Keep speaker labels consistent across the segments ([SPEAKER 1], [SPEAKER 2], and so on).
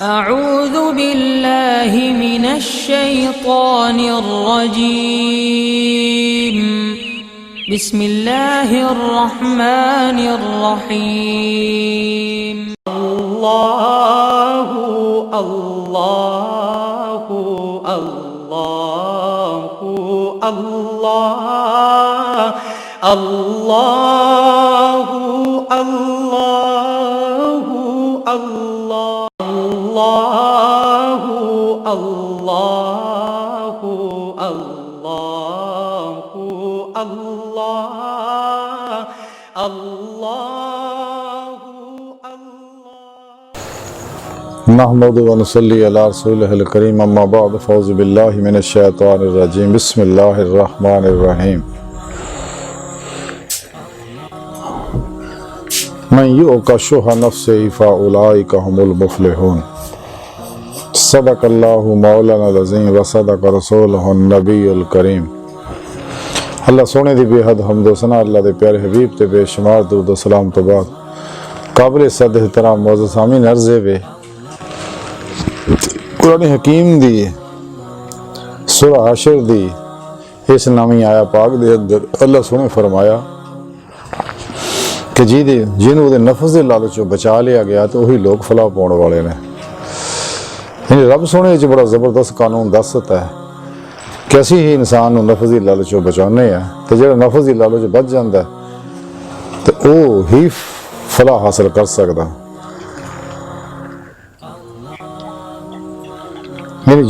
[SPEAKER 1] أعوذ بالله من الشيطان الرجيم بسم الله الرحمن الرحيم
[SPEAKER 2] الله الله الله الله الله الله الله الله الله الله الله
[SPEAKER 3] नहमदु व नसल्ली अला रसूलिहिल करीम अम्मा बाद फ़ौज़ु बिल्लाहि मिनश शैतानिर रजीम बिस्मिल्लाहिर रहमानिर रहीम मन युक़ा शुह नफ्सिही फ़उलाइका हुमुल मुफ़्लिहून सदक़ल्लाहु मौलानाल अज़ीम व सदक़ रसूलुहुन नबियुल करीम। अल्लाह सोने दी बेहद हम्द व सना अल्लाह दे प्यारे हबीब ते बेशुमार दुरूद व सलाम तो बाद काबिल सद एहतराम मुअज़्ज़ज़ सामीन अर्ज़े वे कुरान हकीम दी सूरह हशर दी इस नवी आया पाक दे अंदर अल्लाह सोने फरमाया कि जिन्हों दे नफ्स दे लालचों बचा लिया गया तो वही लोग फलाह पाने वाले ने। रब सोने च बड़ा जबरदस्त कानून दसता है कि असी ही इंसान नफ्स की लालचों बचाने हैं तो जो नफ्स की लालच बच जाता है तो वह ही फलाह हासिल कर सकता।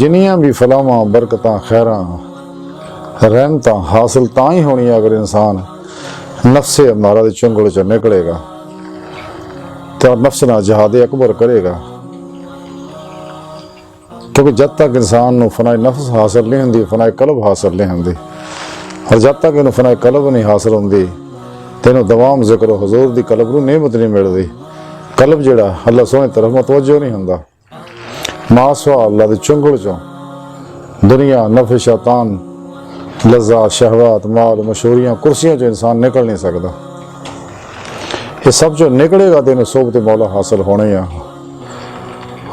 [SPEAKER 3] जिन्नियां भी फलावां बरकत खैर रहमत हासिल तां ही होनी अगर इंसान नफ्से अमारा दे चुंगल च निकलेगा तो नफ्स ना जहाद अकबर करेगा, क्योंकि जब तक इंसान को फनाए नफ्स हासिल नहीं होंगी फनाए कलब हासिल नहीं होंगी, और जब तक इन्होंने फनाए कलब नहीं हासिल होंगी तो इन्हों दवाम जिक्र हजूर की कलब को नेमत नहीं मिलती। कलब जोड़ा अल्लाह सोने तरफ मुतवज्जो नहीं होंदा, मासवा अल्लाह के चुंगल चों दुनिया नफ़े शैतान लज़्ज़ात शहवात माल मशहूरियाँ कुर्सियाँ चो इंसान निकल नहीं सकता। ये सब जो निकलेगा तो इन्हें सोबत मौला हासिल होने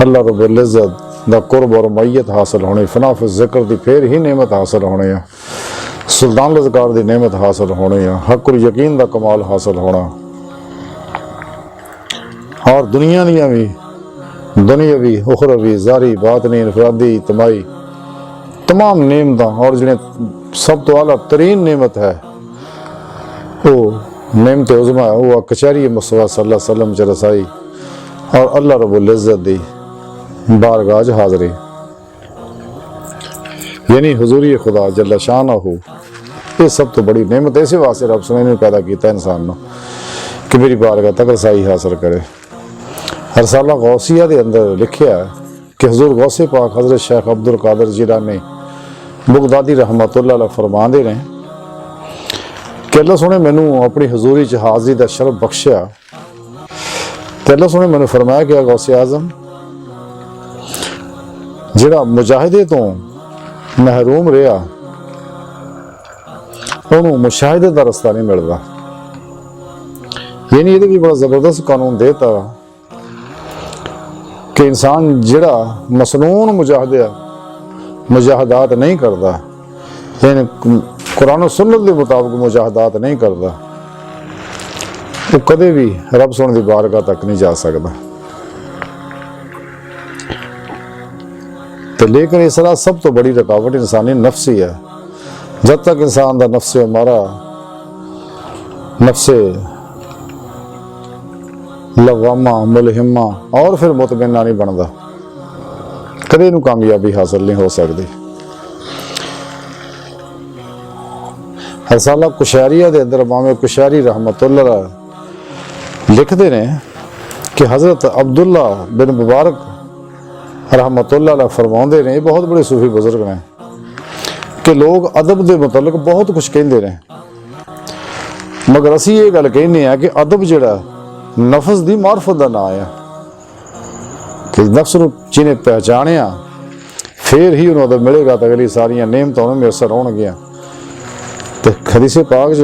[SPEAKER 3] अल्लाह रब्बुल इज़्ज़त दा कुर्ब और मैयत हासिल होनी, फना फिज़ ज़िक्र दी फिर ही नेमत हासिल होनी, सुल्तान लज़कार दी नेमत हासिल होनी, हक़ुल यकीन दा कमाल हासिल होना, और दुनिया दियां भी दुनियावी उखरवी जारी बातनी इनफरादी इज्तिमाई तमाम नेमत और जिन्हें सब तो आला तरीन नेमत है वो नेमत उज़्मा है, वो कचहरी मुस्तफ़ा सल्लल्लाहु अलैहि वसल्लम च रसाई और अल्लाह रब्बुल इज़्ज़त दी बारगाह हाज़री, यानी हुज़ूरी खुदा जल्ल शानहू। ये सब तो बड़ी नेमत ऐसे वास्ते रब ने पैदा किया इंसान को कि मेरी बारगाह तक रसाई हासिल करे। रसाला गौसिया के अंदर लिखिया है कि हजूर गौसे पाक हज़रत शेख अब्दुल कादिर जिलानी बगदादी रहमतुल्लाह अलैह फरमाते हैं कि अल्लाह सोने मैनू अपनी हजूरी च हाज़री का शरफ बख्शिया तो अल्लाह सोने मैनू फरमाया कि गौसे आज़म जिहड़ा मुजाहिदे तो महरूम रहा उन्होंने मुशाहिदे का रस्ता नहीं मिलता। यानी ये भी बड़ा ज़बरदस्त कानून देता कि इंसान जिहड़ा मसनून मुजाहदात नहीं करता, यानी कुरान और सुन्नत के मुताबिक मुजाहदात नहीं करता, वो कदे भी रब सोने की बारगाह तक नहीं जा सकता। तो लेकिन इस तरह सब तो बड़ी रुकावट इंसानी नफ्स ही है। जब तक इंसान का नफ्स हमारा नफ्स लवामा मुलहिमा और फिर मुतमइन्ना नहीं बनता, कदे इनू कामयाबी हासिल नहीं हो सकती। रसाला कुशैरिया के अंदर इमाम कुशैरी रहमतुल्लाह लिखते हैं कि हज़रत अब्दुल्ला बिन मुबारक रहमतुल्लाह अलैह फरमाते हैं, बहुत बड़े सूफी बुजुर्ग ने, कि लोग अदब के मुतल्लिक बहुत कुछ कहते हैं, मगर असी ये गल कहने कि अदब जिहड़ा नफ्स की मार्फत का नाम है कि नफ्स को जिन्हें पहचानिया फिर ही उन्होंने अदब मिलेगा तो अगली सारिया नेमत उन्होंने मैसर होणगियां। तो हदीस पाक च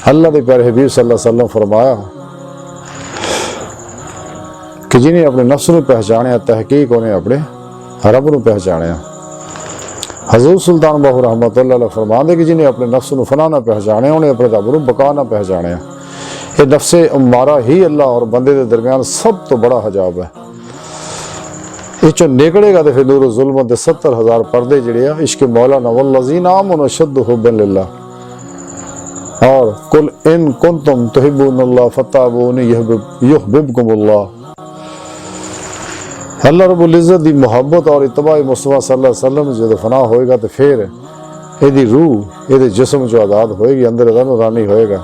[SPEAKER 3] अल्लाह के प्यारे हबीब सल्लल्लाहु अलैहि वसल्लम फरमाया कि जिन्हें अपने नफ्स नूं पहचानिया तहकीक उन्हें अपने रब नूं पहचानिया। हजूर सुल्तान बाहू रहमतुल्लाह अलैह फरमाते कि जिन्हें अपने नफ्स नूं फना ना पहचानिया उन्हें अपने रब नूं बका ना पहचानिया। ये नफ्से उम्मारा ही अल्लाह और बंदे के दरम्यान सब तो बड़ा हजाब है। इचों निकलेगा तो फिर नूर जुल्मत दे 70,000 पर्दे जिहड़े आ इश्क मौला वल्लज़ीना आमनू अशद्दु हुब्बन लिल्लाह। और कुल इन कुंतुम तुहिब्बूनल्लाह फत्ताबूनी युहबिबकुमुल्लाह। अल्लाह रब्बुल इज़्ज़त दी मोहब्बत और इत्तबा मुस्तफ़ा सल्लल्लाहु अलैहि वसल्लम जो फना होएगा तो फिर इहदी रूह इहदे जिस्म जो आज़ाद होएगी, अंदर इहदा नूरानी होएगा।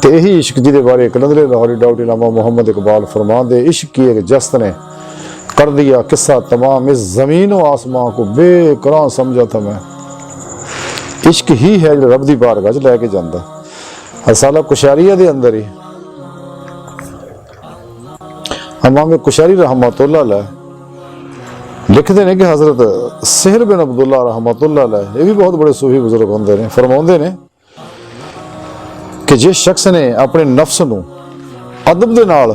[SPEAKER 3] तो यही इश्क जिहदे बारे कलंदरे लाहौरी डॉक्टर इलामा मोहम्मद इकबाल फरमाते, इश्क की एक जस्त ने कर दिया किस्सा तमाम, इस ज़मीन व आसमां को बेकरां समझा था मैं। इश्क ही है जो रब दी बारगाह च लैके जांदा। रसाला कुशारिया दे अंदर ही इमाम कुशारी रहमतुल्लाह अलैह लिखते हैं कि हजरत सहल बिन अब्दुल्ला रहमतुल्लाह अलैह, ये भी बहुत बड़े सूफी बुजुर्ग होंदे ने, फरमाउंदे ने कि जिस शख्स ने अपने नफ्स नूं अदब दे नाल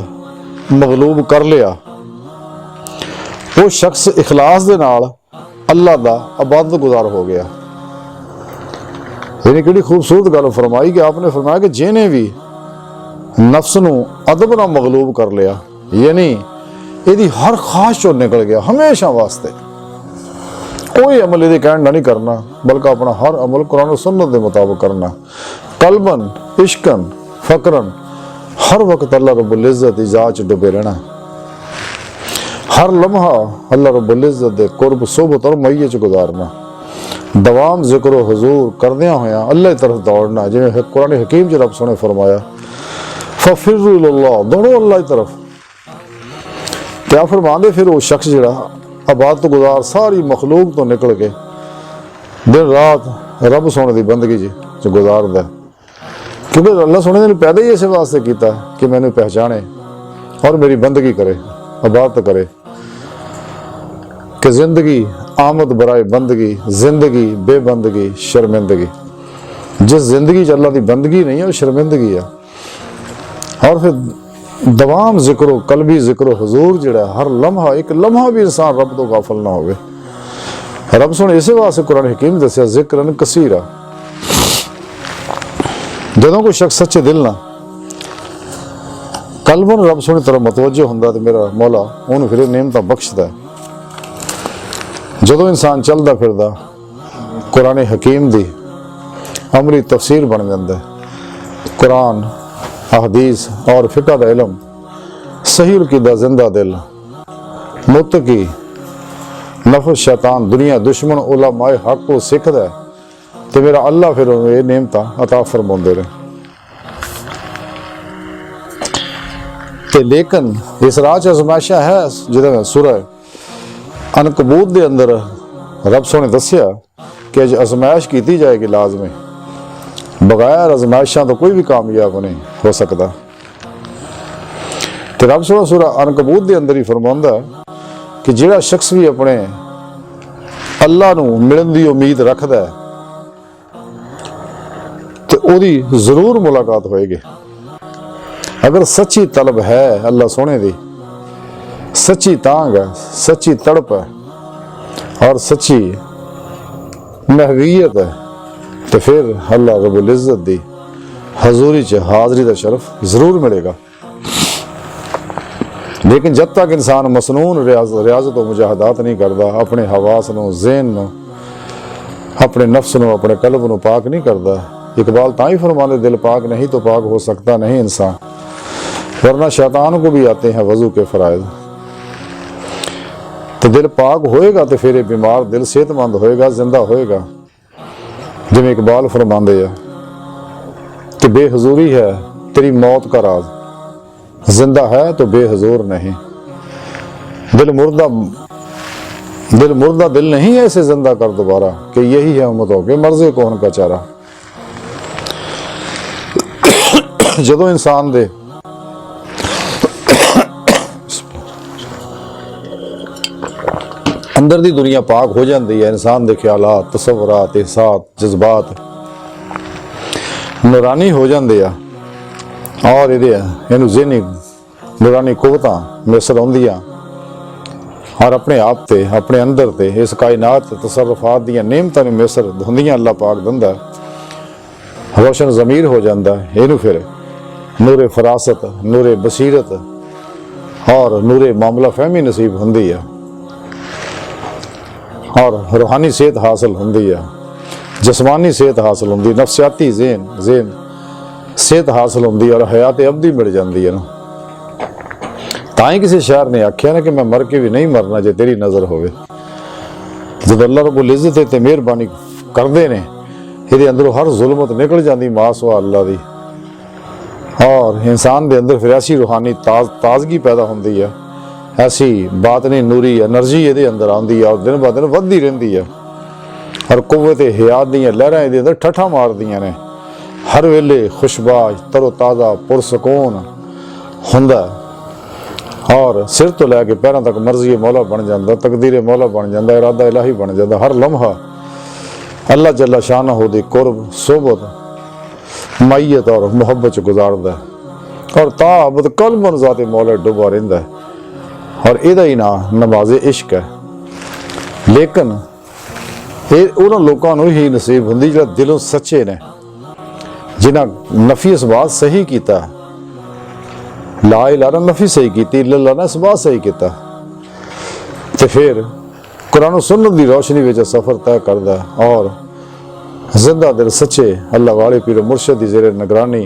[SPEAKER 3] मगलूब कर लिया, वो शख्स इखलास दे नाल अल्लाह दा इबादत गुजार हो गया। यानी कि खूबसूरत गल फरमाई कि आपने फरमाया कि जिन्हें भी नफ्स नूं अदब नाल मगलूब कर लिया, यानी यदि हर ख्वाहिश चो निकल गया हमेशा वास्ते, कोई अमल यदि कहना नहीं करना बल्कि अपना हर अमल कुरान और सुन्नत के मुताबिक करना, कल्बन इश्कन फकरन, हर वक्त अल्लाह रब्बुल इज़्ज़त दी ज़ात च डुबे रहना, हर लम्हा अल्लाह रब्बुल इज़्ज़त दे कुर्ब सोबत और मईये च गुजारना, दवाम जिक्र हुजूर करदियां होया अल्लाह की तरफ दौड़ना। जिवें कुरान हकीम च रब सोने फरमाया फफिर्रू इलल्लाह, दौड़ो अल्लाह की तरफ। क्या फरमांदे फिर वो शख्स जिहड़ा इबादत गुजार सारी मखलूक तो निकल के दिन रात रब सोने की बंदगी च गुजारदा, क्योंकि अल्लाह सोने ने पैदा ही इस वास्ते किया कि मैंने पहचाने और मेरी बंदगी करे, इबादत करे। कि जिंदगी आमद बराए बंदगी, जिंदगी बेबंदगी शर्मिंदगी। जिस जिंदगी च अल्लाह की बंदगी नहीं है वो शर्मिंदगी है। और फिर दवाम जिक्रो कल्बी जिक्रो हुजूर जिहड़ा हर लम्हा, एक लम्हा भी इंसान रब तो गाफल ना होवे। रब सुने इस वास्ते कुरान हकीम दस्या जिक्रन कसीरा। जदों कोई शख्स सच्चे दिल ना कल्बन रब सुने तरफ मतवज्जो हुंदा ते मेरा मौला उन्हें फिर नेमतां बख्शदा है। जदों इंसान चलदा फिरदा कुरान हकीम दी अमली तफसीर बन जाता है, कुरान अहदीस और फिक़ह दा इल्म, सही अक़ीदा, जिंदा दिल, मुत्तकी, नफ्स शैतान, दुनिया दुश्मन, उलमाए हक को सीखदा है तो मेरा अल्लाह फिर ये नेमतां अता फरमाउंदे ने। ते लेकिन इस राह च आज़माइशां है जिहदा सूरह अनकबूत दे अंदर रब सोने दस्या कि अज आज़माइश की जाएगी लाजमी, बगैर आज़माइशां तो कोई भी कामयाब नहीं हो सकता। तो रब सोना सूरह अनकबूत दे अंदर ही फरमांदा कि जिहड़ा शख्स भी अपने अल्लाह नूं मिलन दी उम्मीद रखदा है तो ओदी जरूर मुलाकात होएगी। अगर सच्ची तलब है अल्लाह सोने दी, सच्ची तांग है, सच्ची तड़प है और सच्ची महवियत है तो फिर अल्लाह रब्बुल इज़्ज़त दी हजूरी च हाजरी का शरफ जरूर मिलेगा। लेकिन जब तक इंसान मसनून रियाजत व मुजाहदात नहीं करता, अपने हवास नूं, ज़हन नूं, अपने नफ्स नूं, अपने कल्ब नूं पाक नहीं करता, इकबाल ताई फरमाने दिल पाक नहीं तो पाक हो सकता नहीं इंसान, वरना शैतान को भी आते हैं वजू के फ़राइज़। तो दिल पाक होएगा तो फिर बीमार दिल सेहतमंद होएगा, जिंदा होएगा। जिवें इकबाल फरमांदे है कि बेहजूरी है तेरी मौत का राज, जिंदा है तो बेहजूर नहीं। दिल मुर्दा दिल नहीं है, इसे जिंदा कर दोबारा कि यही है उम्मतों के मर्ज़े कौन का चारा। जदों इंसान दे अंदर दी दुनिया पाक हो जाती है, इंसान के ख्यालात, तसव्वुरात, एहसास, जज्बात नूरानी हो जाते हैं और इहनूं ज़हनी नूरानी कुवतां मैसर आउंदियां और अपने आप ते अपने अंदर ते इस कायनात तसर्रुफात दियां नेमतां नूं मैसर हुंदियां अल्लाह पाक दिंदा, रोशन ज़मीर हो जाता है। इनू फिर नूरे फरासत, नूरे बसीरत और नूरे मामला फहमी नसीब हुंदी है और रूहानी सेहत हासिल हुंदी है, जिस्मानी सेहत हासिल हुंदी, नफसियाती ज़ेन सेहत हासिल हुंदी और हयात अबदी मिल जाती है ना। ताई किसी शायर ने आख्या ना कि मैं मर के भी नहीं मरना जे तेरी नज़र होवे। जब अल्लाह रब्बुल इज़्ज़त ते मेहरबानी करते ने ये अंदरों हर जुल्मत निकल जाती मासवा अल्लाह दी और इंसान के अंदर फिर ऐसी रूहानी ताजगी पैदा होती है, ऐसी बातनी नूरी एनर्जी ये अंदर आती है और दिन ब दिन वधदी रहिंदी है और कुव्वत हयात दीयां लहरां इहदे अंदर ठठा मारदियां ने। हर वेले खुशबाश तरोताज़ा पुरसकून हुंदा और सिर तो लैके पैरों तक मर्जी मौला बन जाता, तकदीर मौला बन जाता, इरादा इलाही बन जाता। हर लम्हा अल्लाह जल्ला शानहू दी कुर्ब सोबत मैयत और मुहब्बत गुजारदा और ताबद कलबन ज़ाते मौला डुबा रहिंदा और इहदा ही नाम नमाज़े इश्क है। लेकिन ये उन्होंने लोगों को ही नसीब हुंदी जो दिलों सच्चे ने, जिन्हें नफी इस बात सही किया, ला इलाहा नफी सही की, इल्लल्लाह ने इस बात सही किया, तो फिर कुरान सुन्नत की रोशनी में सफ़र तय करता और जिंदा दिल सच्चे अल्लाह वाले पीर मुर्शद की ज़ेरे निगरानी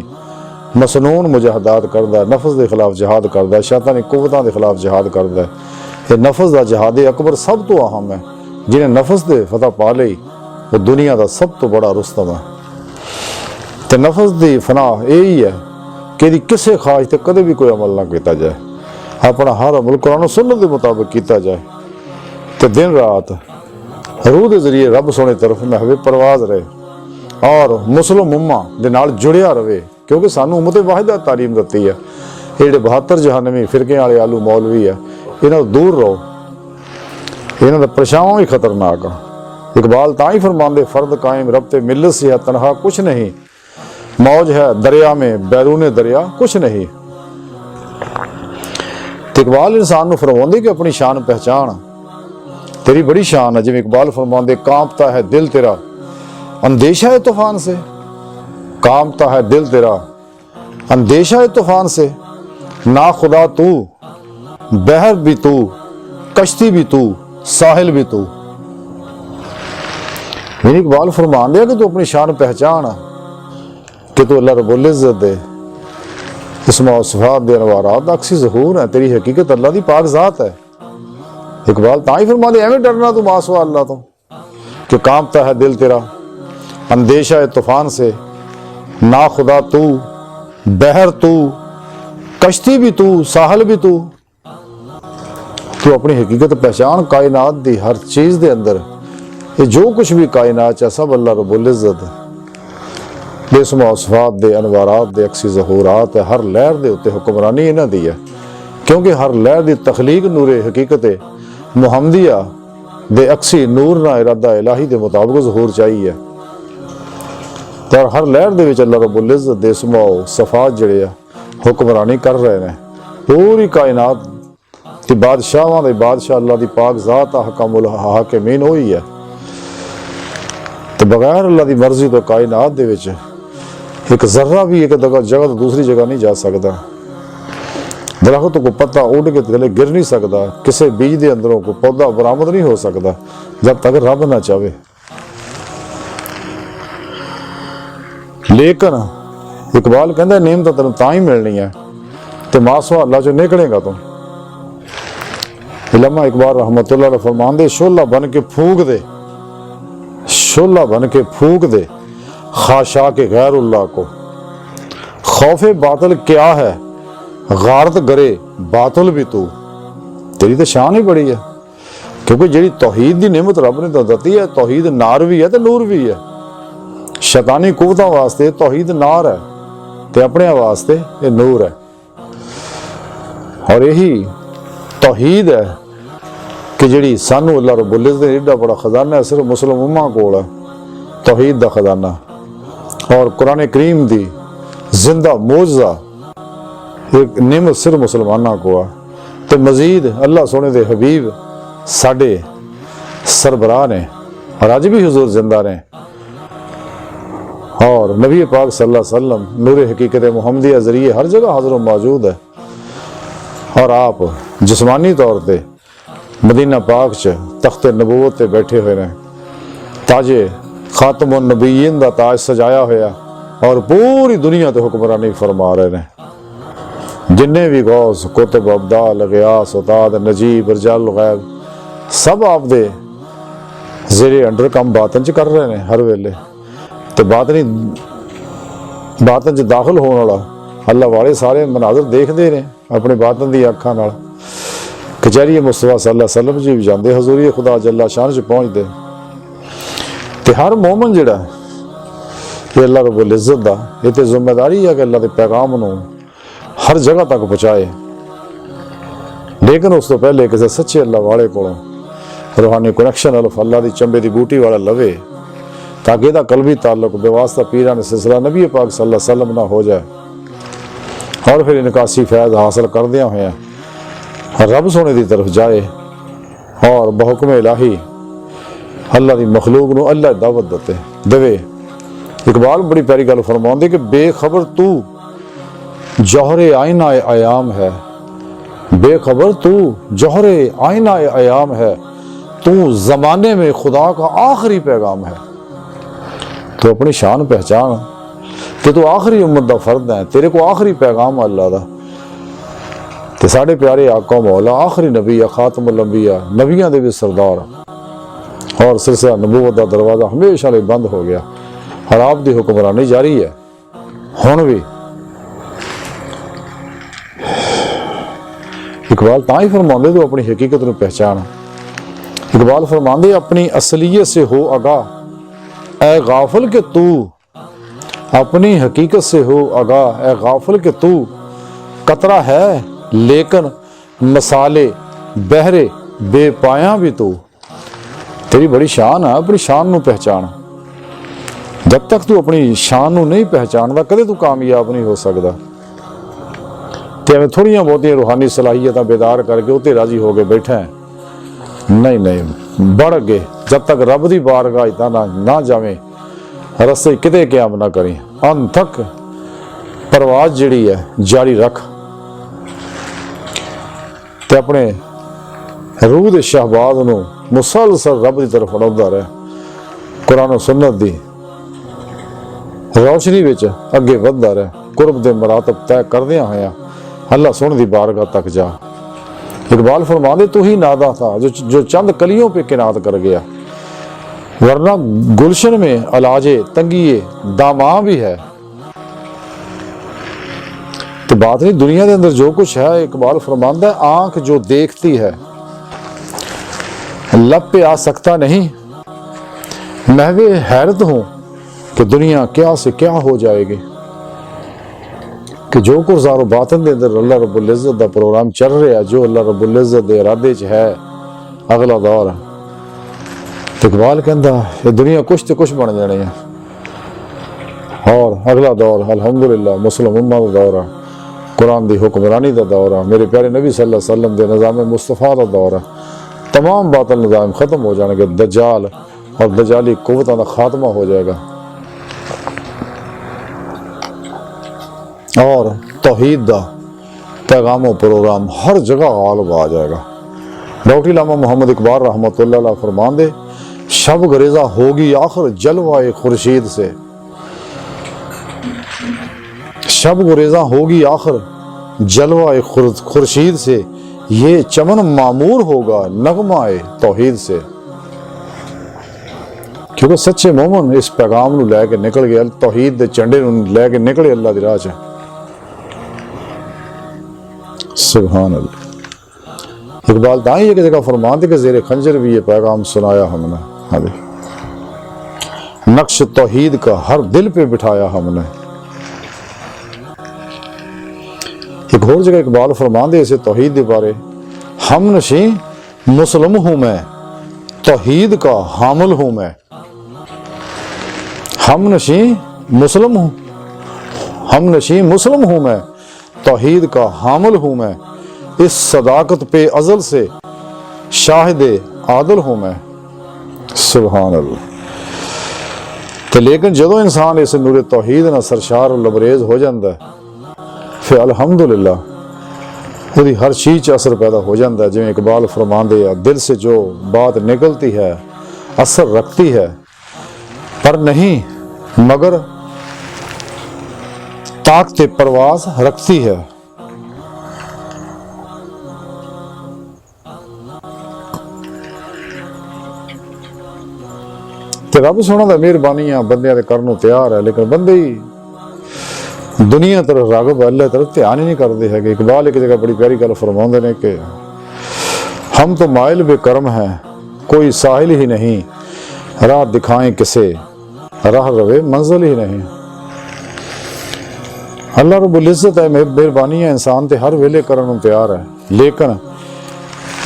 [SPEAKER 3] मसनून मुजाहदात करता, नफस के खिलाफ जहाद करता, शैतानी कुव्वतां के खिलाफ जहाद करता। ये नफस का जहाद अकबर सब तो अहम है, जिन्हें नफस दे फतह पा ली वो दुनिया का सब तो बड़ा रुस्तम है। तो नफस की फनाह यही है कि किसी ख्वाहिश से कदे भी कोई अमल ना किया जाए, अपना हर अमल कुरान सुन्नत के मुताबिक किया जाए तो दिन रात रूह के जरिए रब सोने तरफ महवे परवाज रहे और मुस्लिम उम्मा दे नाल जुड़िया रहे, क्योंकि सानू उम्मत वाहिदा तालीम दी है। ये 72 जहानवी फिरके वाले आलू मौलवी है, इन्हों दूर रहो, इन्हों का परछावां भी खतरनाक है। इकबाल ताई फरमांदे फर्द कायम रब ते मिलत से है तनहा कुछ नहीं, मौज है दरिया में बैरून दरिया कुछ नहीं। इकबाल इंसान को फरमांदे कि अपनी शान पहचान, तेरी बड़ी शान है। जिवें इकबाल फरमांदे कांपता है दिल तेरा अंदेशा है तूफान से, कांपता है दिल तेरा अंदेशा है तूफान से, ना खुदा तू बहर भी तू कश्ती भी तू साहिल भी तू। इकबाल फरमांदे कि तू अपनी शान पहचान कि तू अल्लाह रब्बुल इज़्ज़त दे इस्मा सिफ़ात दे अनवारात अक्सी ज़हूर है, तेरी हकीकत अल्लाह दी पाक ज़ात है। इकबाल ताई फरमांदे एवें डरना तू मासवा अल्लाह तो कि कांपता है दिल तेरा अंदेशा है तूफान से, ना खुदा तू बहर तू कश्ती भी तू साहल भी तू। तू अपनी हकीकत पहचान कायनात दी हर चीज़ दे अंदर, ये जो कुछ भी कायनात है सब अल्लाह रब्बुल इज़्ज़त बेसुमार सिफ़ात दे अनवारात दे अक्सी ज़हूरात है। हर लहर दे उत्ते हुक्मरानी इन्हां दी है, क्योंकि हर लहर दी तखलीक नूरे हकीकत मुहम्मदिया दे अक्सी नूर ना इरादा इलाही दे मुताबिक ज़हूर चाहिए। तो हर लहर दे विच अल्लाह रब्बुल इज़्ज़त दे इस्माओ सिफ़ात जिहड़े आ हुक्मरानी कर रहे हैं। पूरी कायनात दी बादशाहां दे बादशाह अल्लाह दी पाक ज़ात हकामुल हाकिमीन होई है। तो बगैर अल्लाह दी मर्जी तो कायनात दे विच एक जर्रा भी एक जगह तो दूसरी जगह नहीं जा सकता। दरख्त को पत्ता उड़ के थले गिर नहीं सकता, किसी बीज के अंदरों को पौधा बरामद नहीं हो सकता जब तक रब ना चाहे। लेकिन इकबाल कहता नेमत तेन तां ही मिलनी है तो मासवा अल्लाह चो निकलेगा तुम। इल्लामा इकबाल रहमतुल्लाह अलैह फरमांदे शोला बन के फूक दे, शोला बन के फूक दे खाशा के गैरुल्लाह को। खौफे बातिल क्या है गारत गरे बातिल भी तू। तेरी तो शान ही बड़ी है, क्योंकि जी तौहीद की नेमत रब ने तो दी है, तौहीद नार भी है तो नूर भी है। शैतानी कुव्वतां वास्ते तौहीद नार है तो अपने वास्ते ये नूर है। और यही तौहीद है कि जी सानू अल्लाह रब्बुल इज़्ज़त ने एडा बड़ा खजाना है, सिर्फ मुस्लिम उम्मा कोल है तौहीद का खजाना। और कुरान करीम दी जिंदा मोजज़ा एक नियमत सिर्फ मुसलमाना को आ ते मजीद अल्लाह सोने दे हबीब साडे सरबराह ने और अज भी हुजूर जिंदा ने और नबी पाक सल्लल्लाहु अलैहि वसल्लम नूर हकीकत मुहम्मदिया जरिए हर जगह हाजिर मौजूद है। और आप जिस्मानी तौर पे मदीना पाक च तख्ते नबूवत ते बैठे हुए ने, ताजे खातमुन नबीयीन दा ताज सजाया होया और पूरी दुनिया ते हुक्मरानी फरमा रहे ने। जिन्ने भी गौस कुतुब अब्दाल गियास उताद नजीब रजाल गैब सब आप दे जेरे अंडर कम बातन च कर रहे ने हर वेले। ते बातन च दाखिल होने वाला अल्लाह वाले सारे मनाजर देखते ने अपने बातन दी अखां नाल। कचहरी मुस्तफा सल्लल्लाहु अलैहि वसल्लम जी भी जाते हजूरी खुदा जल्ला शान च पहुँचते। ते हर मोमन जिहड़ा ये अल्लाह रब्बुल इज्जत दा ये ते जिम्मेदारी है कि अल्लाह के पैगाम नूं हर जगह तक पहुँचाए, लेकिन उस तो पहले किसी सच्चे अल्लाह वाले को रूहानी कनैक्शन अल्लाह अल्लाह की चंबे की बूटी वाला लवे, ताकि यदा कलबी ताल्लुक बेवास्ता पीरान सिलसिला नबी पाक सल्लल्लाहु अलैहि वसल्लम ना हो जाए और फिर इनकासी फैज़ हासिल करदियां होया रब सोने की तरफ जाए और बहुकम इलाही अल्लाह की मखलूक नूं अल्लाह दावत देवे। इकबाल बड़ी प्यारी गल फरमाउंदे कि बेखबर तू जौहरे आईना आयाम है, बेखबर तू जौहरे आईना आयाम है, तू जमाने में खुदा का आखिरी पैगाम है। तो अपनी शान पहचान कि तू आखिरी उम्मत का फर्द है, तेरे को आखिरी पैगाम अल्लाह का। ते साढ़े प्यारे आका मौला आखिरी नबी है, खातमुल अंबिया नबियां दे भी सरदार और सिलसिला नबूवत का दरवाजा हमेशा लिए बंद हो गया और आप दी हुक्मरानी जारी है हुण भी। इकबाल तां ही फरमांदे तू अपनी हकीकत नूं पहचान। इकबाल फरमांदे अपनी असलियत से हो आगाह ए गाफिल के तू, अपनी हकीकत से हो आगाह ए गाफिल के तू, कतरा है लेकिन मसाले बहरे बेपाया भी तू। तेरी बड़ी शान है, अपनी शान नूं पहचान। जब तक तू अपनी शान नूं नहीं पहचानदा कदे तू कामयाब नहीं हो सकदा। ते थोड़ियां बहुतियां रूहानी सलाहियत बेदार करके उत्ते राजी हो गए बैठे हैं, नहीं नहीं बढ़ गए। जब तक रब दी बारगाह इतना ना जावे रस्ते किते क्याम ना करी, अंत तक परवाज जिहड़ी है जारी रख ते अपने रूह दे शहबाज नूं मुसलसल रब की तरफ उड़ाउंदा रहे। कुरान और सुन्नत दी रोशनी विच अगे वधदा रहे, कुर्ब दे मरातब तय करदियां होया अल्लाह सुन दी बारगाह तक जा। इकबाल फरमांदे तू ही नादा था जो चंद कलियों पे किनात कर गया, वरना गुलशन में अलाजे तंगिए दामा भी है। तो बात नहीं दुनिया के अंदर जो कुछ है, इकबाल फरमांदा है आंख जो देखती है लब पे आ सकता नहीं। मैं भी हैरत हूं कि दुनिया क्या से क्या हो जाएगी, कि जो कुछ ज़ारो बातन दे अंदर अल्लाह रब्बुल इज़्ज़त दा प्रोग्राम चल रहा है, जो अल्लाह रब्बुल इज़्ज़त दे इरादे च है अगला दौर। तो इकबाल कहंदा ये दुनिया कुछ तो कुछ बन जानी है और अगला दौर अल्हम्दुलिल्लाह मुस्लिम उम्मा दा दौर है, कुरान दी हुक्मरानी दा दौर है, मेरे प्यारे नबी सल्लल्लाहु अलैहि वसल्लम दे निज़ाम मुस्तफ़ा दा दौर है। तमाम बातिल निज़ाम ख़त्म हो जाएंगे, दज्जाल और दज्जाली कुव्वतां दा खात्मा हो जाएगा और तौहीद दा पैगाम प्रोग्राम हर जगह गालिब आ जाएगा। डॉक्टर इलामा मोहम्मद इकबाल रहमतुल्लाह अलैह फरमांदे शब गरेजा होगी आखिर जलवाए खुर्शीद से, शब गुरेजा होगी आखिर जलवाए खुर्शीद से, ये चमन मामूर होगा नगमाए तौहीद से। क्योंकि सच्चे मोमन इस पैगाम नूं लैके निकल गया, तौहीद दे झंडे नूं लैके निकले अल्लाह दी राह च। सुभान अल्लाह। इकबाल दाई एक जगह फरमाते कि ज़ेरे खंजर भी ये पैगाम सुनाया हमने, नक्श तौहीद का हर दिल पे बिठाया हमने। एक और जगह इकबाल फरमाते इसे तौहीद के बारे, हम नशी मुस्लिम हूं मैं, तौहीद का हामिल हूं मैं। हम नशी मुस्लिम हूं, हम नशी मुस्लिम हूं मैं, तौहीद का हामिल हूँ मैं, इस सदाकत पे अज़ल से शाहिद आदल हूँ मैं। सुभान अल्लाह। तो लेकिन जदों इंसान इस नूर तौहीद ना सरशार और लबरेज हो जाता है, फिर अल्हम्दुलिल्लाह उसकी हर चीज़ च असर पैदा हो जाता है। जिवें इकबाल फरमांदे आ, दिल से जो बात निकलती है असर रखती है, पर नहीं मगर ताकत परवाज रखती है। ते रब सोना दा मेहरबानियां बंदियां दे करन नूं तैयार है, लेकिन बंदे ही दुनिया तरफ रागब अल्लाह तरफ ध्यान ही नहीं करते है। इकबाल एक जगह बड़ी प्यारी गल फरमाते ने कि हम तो माइल बेकरम हैं, कोई साहिल ही नहीं, राह दिखाएं किसे, राह रवे मंजिल ही नहीं। अल्लाह रब्बुल इज्जत है, मेहरबानियां इंसान ते हर वेले करन नूं तैयार है, लेकिन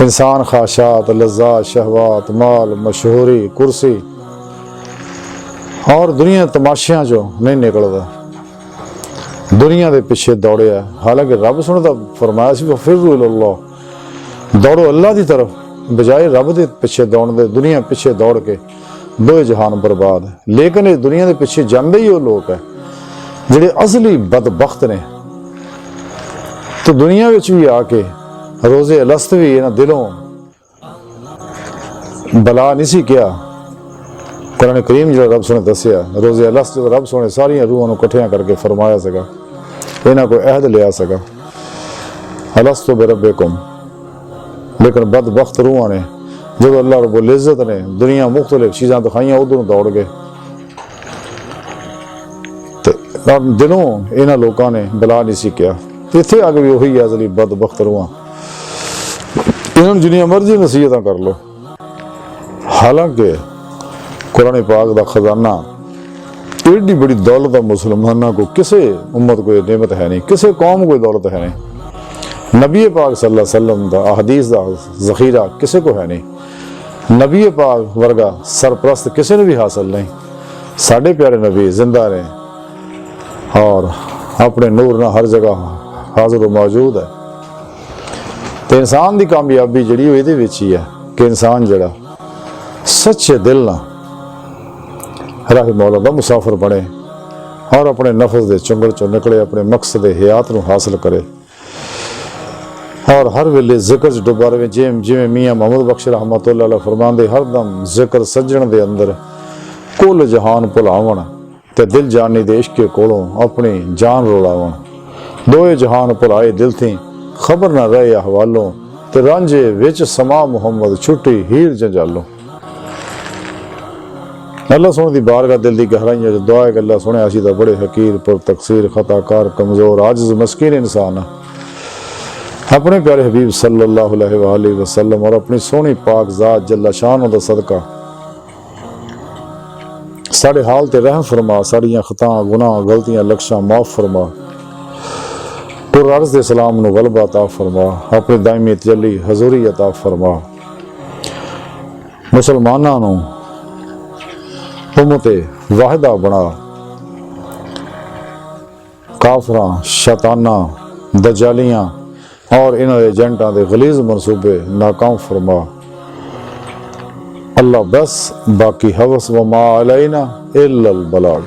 [SPEAKER 3] इंसान ख्वाहिशात, लज्जात, शहवात, माल, मशहूरी, कुर्सी और दुनिया तमाशियां जो नहीं निकलता, दुनिया के पिछे दौड़िया। हालांकि रब सुनता फरमाया सी फिरु इलल्लाह, दौड़ो अल्लाह की तरफ, बजाय रब के पिछे दौड़न दे दुनिया पिछे दौड़ के दो जहान बर्बाद। लेकिन इस दुनिया के पिछे जाते ही वो लोग है जिहड़े असली बदबख्त ने। तो दुनिया विच भी आके रोज़े अलस्त भी इन्हां दिलों बला नहीं सी किया। कुरान करीम जो रब सोने दसिया, रोज़े अलस्त जो रब सोने सारिया रूहां इकट्ठियां करके फरमाया सगा, इन्हां को अहद लिया सगा अलस्तु बिरब्बिकुम। लेकिन बदबख्त रूहां ने जो अल्लाह रब्बुल इज्जत ने दुनिया मुख्तलिफ चीज़ां दिखाइयां उधरों दौड़ गए। दिलों इन्हां लोगों ने बला नहीं सी किया। इत्थे आगे भी वही अजली बदबख्त रूहां, इन्होंने जिन्नी मर्जी नसीहतां कर लो। हालांकि कुरान पाक दा खजाना एडी बड़ी दौलत है, मुसलमानों को किसी उम्मत को नेमत है नहीं, किसी कौम को दौलत है नहीं। नबी पाक सल्लल्लाहु अलैहि वसल्लम दा अहदीस दा ज़ख़ीरा किसी को है नहीं। नबी पाक वर्गा सरप्रस्त किसी ने भी हासिल नहीं। साढ़े प्यारे नबी जिंदा ने और अपने नूर ना हर जगह हाजिर मौजूद है। तो इंसान की कामयाबी जी ये ही है कि इंसान जड़ा सच्चे दिल ना राह मौला दा मुसाफिर बने और अपने नफस के चुंगल चो निकले, अपने मकसद हयात नूं हासिल करे और हर वेले जिक्र च डुबा रहे। जिवें मियाँ मोहम्मद बख्श रहमतुल्लाह अलैह फरमांदे, हरदम जिक्र सज्जण दे अंदर कुल जहान भुलावन ते दिल जानी दे इश्क कोलों अपनी जान रुलावन। दोए जहान भुलाए दिल थी खबर ना रहे अहवालों, ते रांझे विच समा मुहम्मद छुट्टी हीर जंजालों। अल्लाह सोने दी बारगाह दिल दी गहराइयां च दुआ है कि अल्लाह सोने असीं तां बड़े हकीर पर तकसीर खताकार कमजोर आजिज़ मस्कीन इंसान अपने प्यारे हबीब सल्लल्लाहु अलैहि वसल्लम और अपनी सोहनी पाक ज़ात जल्ला शान दा सदका साढ़े हाल ते रहम फरमा, साड़ियां खता गुनाह गलतियां लक्शां माफ़ फरमा, पुर अर्ज़ दे सलाम नूं गलबा अता फरमा, अपनी दायमी तजल्ली हजूरी अता फरमा। मुसलमानां नूं उम्मते वाहिदा बना, काफरां शैतानां दजालियां और इन एजेंटां दे गलीज मनसूबे नाकाम फरमा। अल्लाह बस बाकी हवस व मा अलैना इल्लल बलाग।